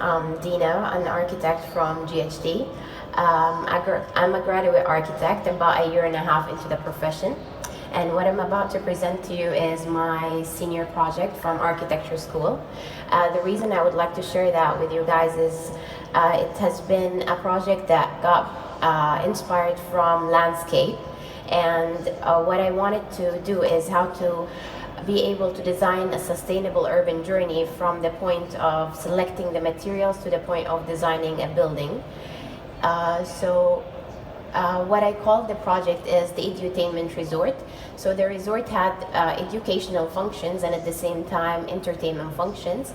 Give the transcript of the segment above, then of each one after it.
I'm Dina, an architect from GHD. I'm a graduate architect, about a year and a half into the profession. And what I'm about to present to you is my senior project from architecture school. The reason I would like to share that with you guys is it has been a project that got inspired from landscape. And what I wanted to do is how to be able to design a sustainable urban journey from the point of selecting the materials to the point of designing a building. What I call the project is the edutainment resort. So the resort had educational functions and at the same time entertainment functions.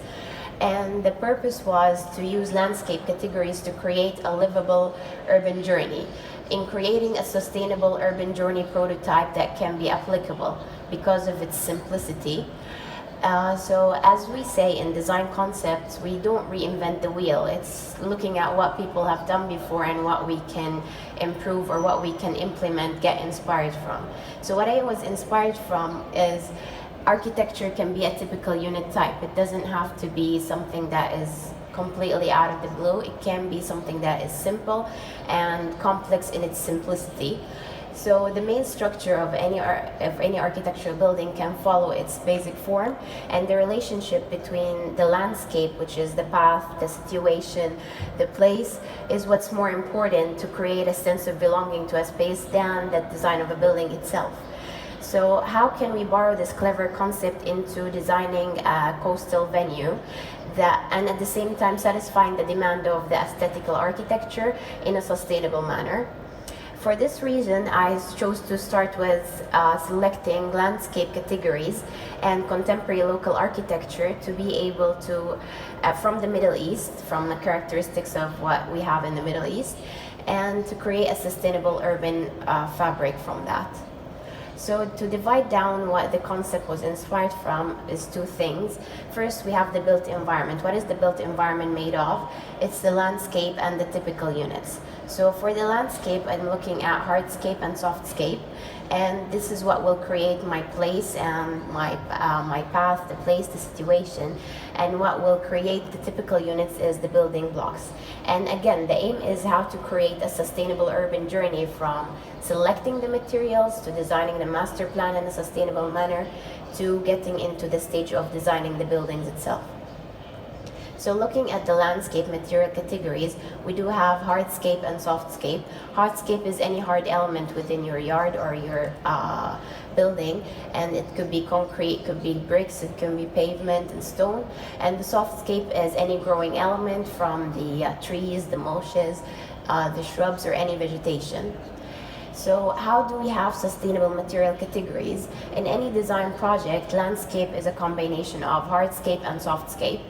And the purpose was to use landscape categories to create a livable urban journey. In creating a sustainable urban journey prototype that can be applicable because of its simplicity. So as we say in design concepts, we don't reinvent the wheel. It's looking at what people have done before and what we can improve or what we can implement, get inspired from. So what I was inspired from is architecture can be a typical unit type. It doesn't have to be something that is completely out of the blue. It can be something that is simple and complex in its simplicity. So the main structure of any architectural building can follow its basic form, and the relationship between the landscape, which is the path, the situation, the place, is what's more important to create a sense of belonging to a space than the design of a building itself. So how can we borrow this clever concept into designing a coastal venue and at the same time satisfying the demand of the aesthetical architecture in a sustainable manner? For this reason, I chose to start with selecting landscape categories and contemporary local architecture to be able to, from the Middle East, from the characteristics of what we have in the Middle East, and to create a sustainable urban fabric from that. So to divide down what the concept was inspired from is two things. First, we have the built environment. What is the built environment made of? It's the landscape and the typical units. So for the landscape, I'm looking at hardscape and softscape, and this is what will create my place and my path, the place, the situation, and what will create the typical units is the building blocks. And again, the aim is how to create a sustainable urban journey from selecting the materials to designing the master plan in a sustainable manner to getting into the stage of designing the buildings itself. So looking at the landscape material categories, we do have hardscape and softscape. Hardscape is any hard element within your yard or your building, and it could be concrete, it could be bricks, it can be pavement and stone. And the softscape is any growing element from the trees, the mulches, the shrubs, or any vegetation. So how do we have sustainable material categories? In any design project, landscape is a combination of hardscape and softscape.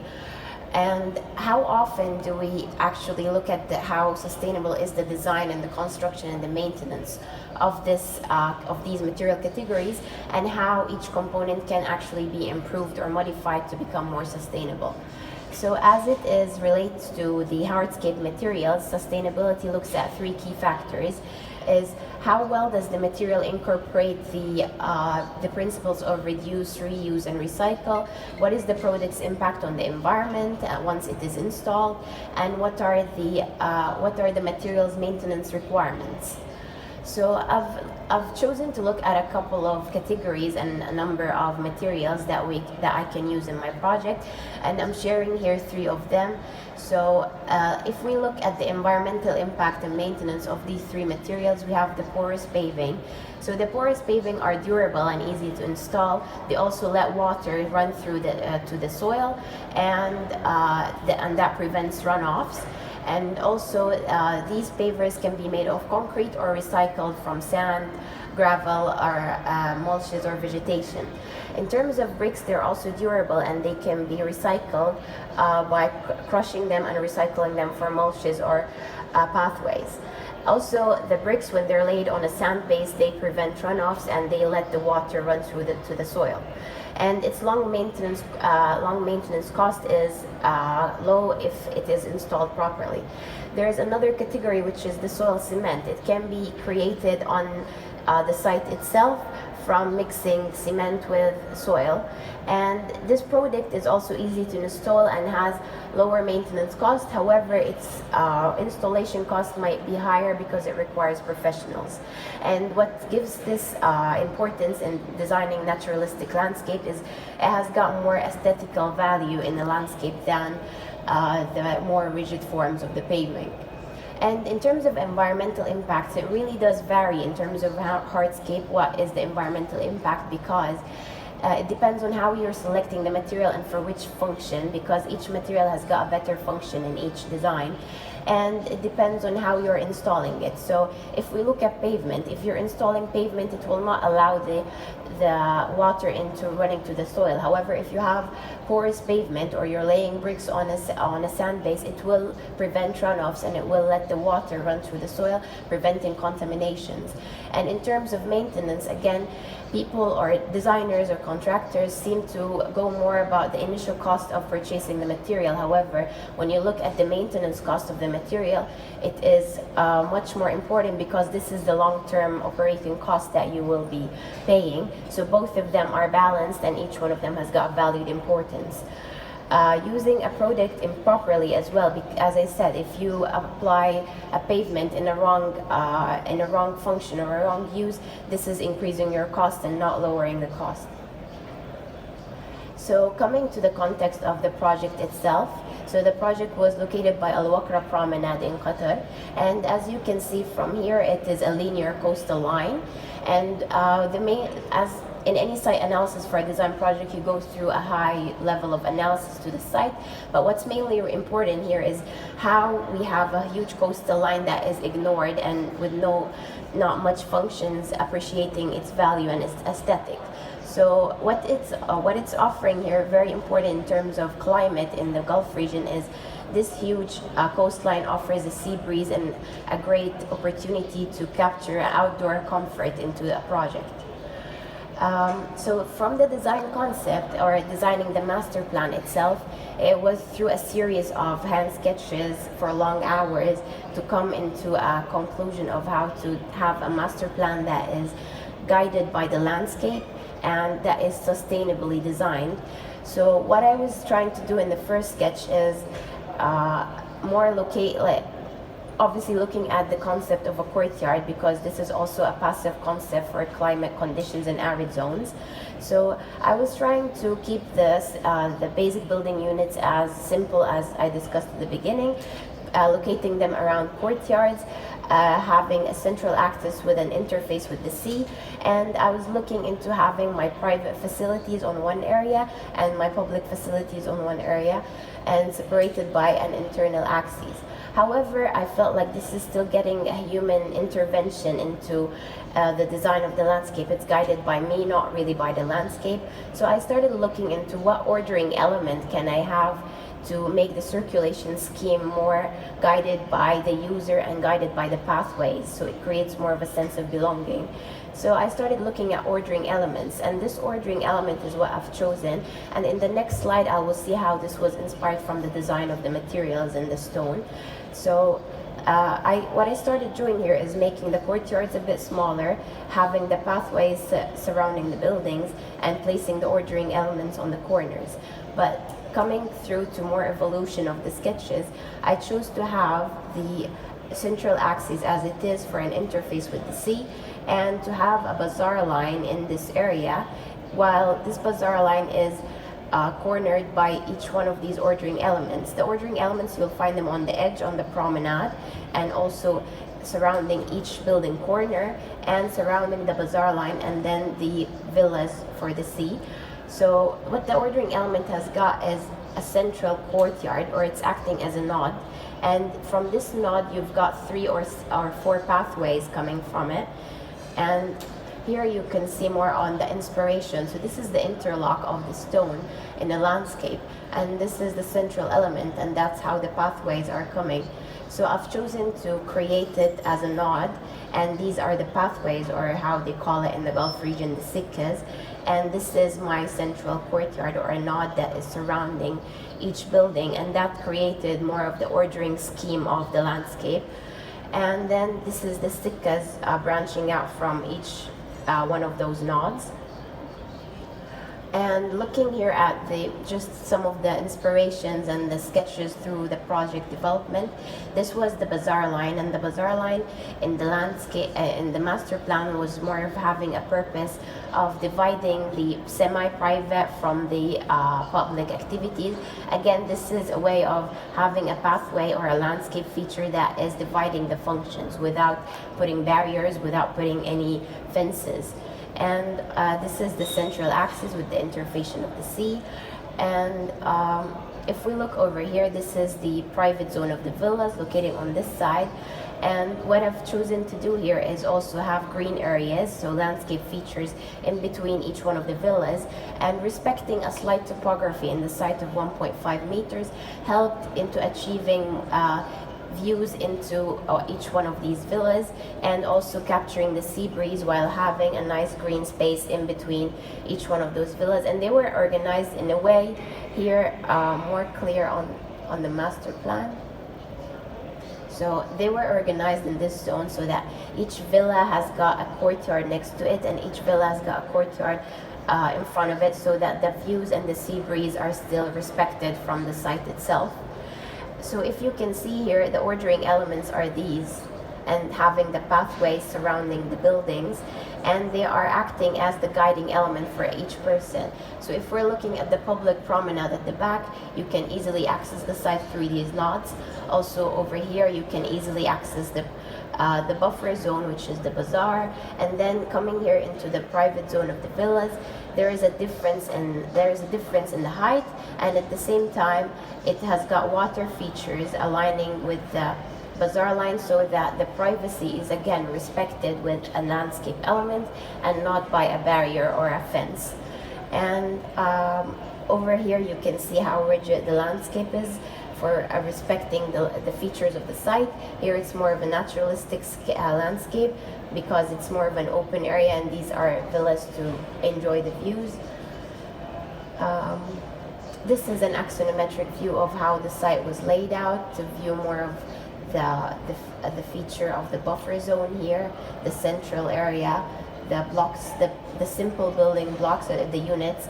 And how often do we actually look at how sustainable is the design and the construction and the maintenance of these material categories, and how each component can actually be improved or modified to become more sustainable? So as it is related to the hardscape materials, sustainability looks at three key factors. Is how well does the material incorporate the principles of reduce, reuse, and recycle? What is the product's impact on the environment once it is installed? And what are the materials maintenance requirements? So I've chosen to look at a couple of categories and a number of materials that I can use in my project, and I'm sharing here three of them. So if we look at the environmental impact and maintenance of these three materials, we have the porous paving. So the porous paving are durable and easy to install. They also let water run through to the soil, and that prevents runoffs. And also, these pavers can be made of concrete or recycled from sand, gravel, or mulches or vegetation. In terms of bricks, they're also durable and they can be recycled by crushing them and recycling them for mulches or pathways. Also, the bricks, when they're laid on a sand base, they prevent runoffs and they let the water run through to the soil. And its long maintenance cost is low if it is installed properly. There is another category which is the soil cement. It can be created on the site itself from mixing cement with soil. And this product is also easy to install and has lower maintenance cost. However, its installation cost might be higher because it requires professionals. And what gives this importance in designing naturalistic landscape is it has got more aesthetical value in the landscape than the more rigid forms of the paving. And in terms of environmental impacts, it really does vary in terms of hardscape, what is the environmental impact, because it depends on how you're selecting the material and for which function, because each material has got a better function in each design. And it depends on how you're installing it. So if we look at pavement, if you're installing pavement, it will not allow the water into running to the soil. However, if you have porous pavement or you're laying bricks on a sand base, it will prevent runoffs and it will let the water run through the soil, preventing contaminations. And in terms of maintenance, again, people or designers or contractors seem to go more about the initial cost of purchasing the material. However, when you look at the maintenance cost of the material, it is much more important, because this is the long-term operating cost that you will be paying. So both of them are balanced and each one of them has got valued importance. Using a product improperly as well, as I said, if you apply a pavement in a wrong function or a wrong use, this is increasing your cost and not lowering the cost. So coming to the context of the project itself, so the project was located by Al Wakra Promenade in Qatar, and as you can see from here, it is a linear coastal line, and as in any site analysis for a design project, you go through a high level of analysis to the site, but what's mainly important here is how we have a huge coastal line that is ignored and with not much functions appreciating its value and its aesthetic. So what it's offering here, very important in terms of climate in the Gulf region, is this huge coastline offers a sea breeze and a great opportunity to capture outdoor comfort into a project. So from the design concept or designing the master plan itself, it was through a series of hand sketches for long hours to come into a conclusion of how to have a master plan that is guided by the landscape and that is sustainably designed. So what I was trying to do in the first sketch is obviously looking at the concept of a courtyard, because this is also a passive concept for climate conditions in arid zones. So I was trying to keep the basic building units as simple as I discussed at the beginning, locating them around courtyards, having a central axis with an interface with the sea, and I was looking into having my private facilities on one area and my public facilities on one area, and separated by an internal axis. However, I felt like this is still getting a human intervention into the design of the landscape. It's guided by me, not really by the landscape. So I started looking into what ordering element can I have to make the circulation scheme more guided by the user and guided by the pathways, so it creates more of a sense of belonging. So I started looking at ordering elements, and this ordering element is what I've chosen. And in the next slide, I will see how this was inspired from the design of the materials in the stone. So what I started doing here is making the courtyards a bit smaller, having the pathways surrounding the buildings, and placing the ordering elements on the corners. But coming through to more evolution of the sketches, I chose to have the central axis as it is for an interface with the sea, and to have a bazaar line in this area, while this bazaar line is cornered by each one of these ordering elements. The ordering elements, you'll find them on the edge, on the promenade, and also surrounding each building corner and surrounding the bazaar line, and then the villas for the sea. So what the ordering element has got is a central courtyard, or it's acting as a node, and from this node you've got 3 or 4 pathways coming from it. And here you can see more on the inspiration. So this is the interlock of the stone in the landscape, and this is the central element, and that's how the pathways are coming. So I've chosen to create it as a node, and these are the pathways, or how they call it in the Gulf region, the sikkas. And this is my central courtyard, or a node that is surrounding each building, and that created more of the ordering scheme of the landscape. And then this is the sikkas branching out from each one of those nodes. And looking here at just some of the inspirations and the sketches through the project development, this was the bazaar line, and the bazaar line in the landscape in the master plan was more of having a purpose of dividing the semi-private from the public activities. Again, this is a way of having a pathway or a landscape feature that is dividing the functions without putting barriers, without putting any fences. And this is the central axis with the interfacing of the sea. And if we look over here, this is the private zone of the villas located on this side. And what I've chosen to do here is also have green areas, so landscape features in between each one of the villas, and respecting a slight topography in the site of 1.5 meters helped into achieving views into each one of these villas, and also capturing the sea breeze while having a nice green space in between each one of those villas. And they were organized in a way here more clear on the master plan. So they were organized in this zone so that each villa has got a courtyard next to it, and each villa has got a courtyard in front of it, so that the views and the sea breeze are still respected from the site itself. So if you can see here, the ordering elements are these, and having the pathways surrounding the buildings, and they are acting as the guiding element for each person. So if we're looking at the public promenade at the back, you can easily access the site through these nodes. Also over here, you can easily access the buffer zone, which is the bazaar. And then coming here into the private zone of the villas, there is a difference in the height, and at the same time it has got water features aligning with the bazaar line, so that the privacy is again respected with a landscape element and not by a barrier or a fence. And over here you can see how rigid the landscape is for respecting the features of the site. Here it's more of a naturalistic landscape because it's more of an open area, and these are villas to enjoy the views. This is an axonometric view of how the site was laid out to view more of the feature of the buffer zone here, the central area, the blocks, the simple building blocks, the units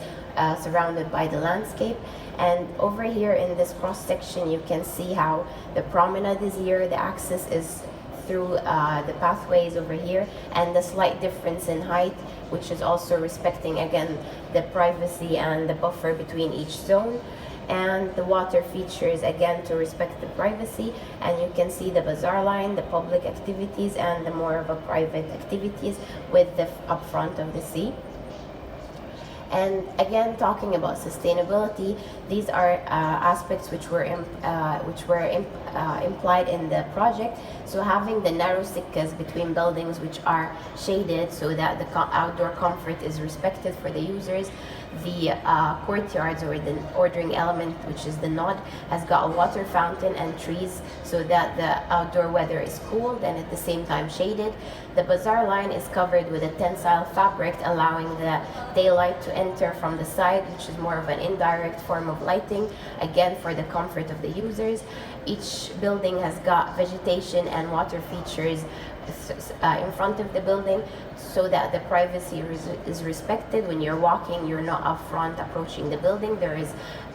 surrounded by the landscape. And over here in this cross section, you can see how the promenade is here, the axis is through the pathways over here, and the slight difference in height, which is also respecting again the privacy and the buffer between each zone. And the water features again to respect the privacy, and you can see the bazaar line, the public activities, and the more of a private activities with the upfront of the sea. And again, talking about sustainability, these are aspects which were implied in the project. So having the narrow sikkas between buildings which are shaded so that the outdoor comfort is respected for the users. The courtyards, or the ordering element, which is the node, has got a water fountain and trees so that the outdoor weather is cooled and at the same time shaded. The bazaar line is covered with a tensile fabric, allowing the daylight to enter from the side, which is more of an indirect form of lighting, again for the comfort of the users. Each building has got vegetation and water features in front of the building so that the privacy is respected. When you're walking, you're not up front approaching the building. There is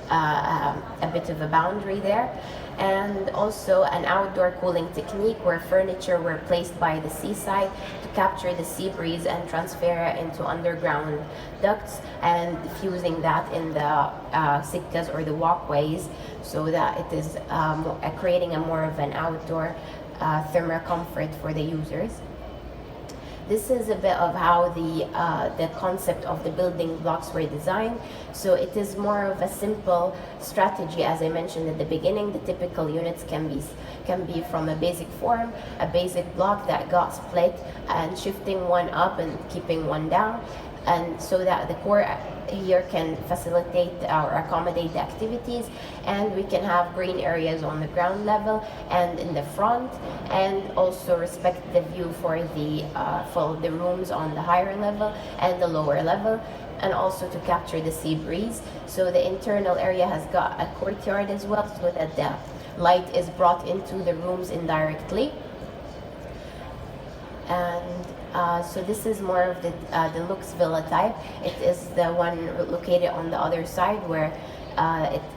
a bit of a boundary there. And also an outdoor cooling technique where furniture were placed by the seaside to capture the sea breeze and transfer it into underground ducts, and diffusing that in the sikkas or the walkways, so that it is creating a more of an outdoor thermal comfort for the users. This is a bit of how the concept of the building blocks were designed. So it is more of a simple strategy, as I mentioned at the beginning. The typical units can be from a basic form, a basic block that got split, and shifting one up and keeping one down, and so that the core here can facilitate or accommodate the activities, and we can have green areas on the ground level and in the front, and also respect the view for the rooms on the higher level and the lower level, and also to capture the sea breeze. So the internal area has got a courtyard as well, so that the light is brought into the rooms indirectly. And So this is more of the deluxe villa type. It is the one located on the other side where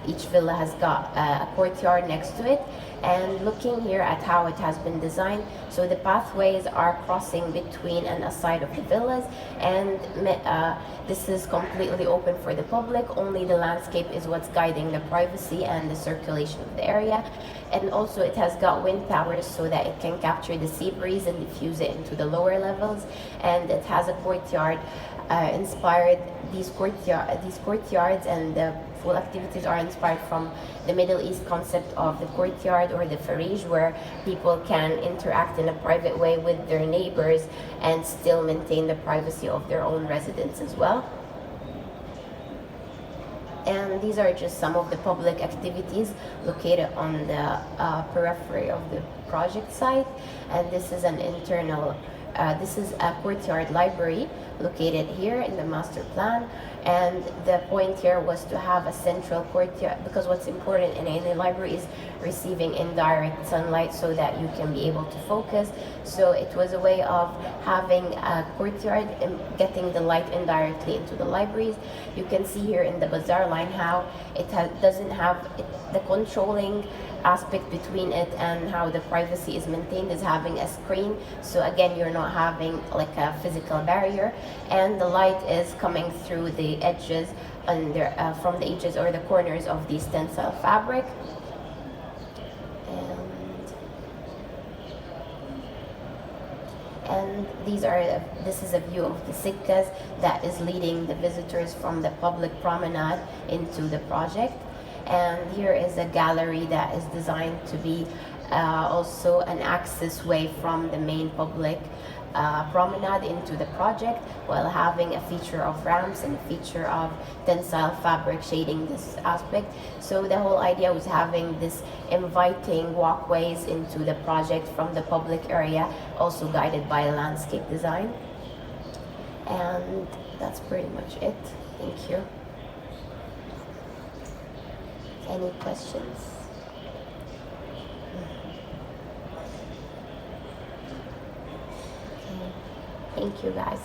each villa has got a courtyard next to it. And looking here at how it has been designed, so the pathways are crossing between and aside of the villas, and this is completely open for the public. Only the landscape is what's guiding the privacy and the circulation of the area. And also it has got wind towers so that it can capture the sea breeze and diffuse it into the lower levels. And it has a courtyard inspired. These courtyards and the full activities are inspired from the Middle East concept of the courtyard or the farij, where people can interact in a private way with their neighbors and still maintain the privacy of their own residence as well. And these are just some of the public activities located on the periphery of the project site. And this is an internal, this is a courtyard library located here in the master plan. And the point here was to have a central courtyard, because what's important in any library is receiving indirect sunlight so that you can be able to focus. So it was a way of having a courtyard and getting the light indirectly into the libraries. You can see here in the bazaar line how it doesn't have the controlling aspect between it and how the privacy is maintained is having a screen. So again, you're not having like a physical barrier, and the light is coming through the edges under from the edges or the corners of the stencil fabric. And this is a view of the sikkas that is leading the visitors from the public promenade into the project. And here is a gallery that is designed to be also an access way from the main public promenade into the project, while having a feature of ramps and a feature of tensile fabric shading this aspect. So the whole idea was having this inviting walkways into the project from the public area, also guided by landscape design. And that's pretty much it. Thank you. Any questions? Okay. Thank you, guys.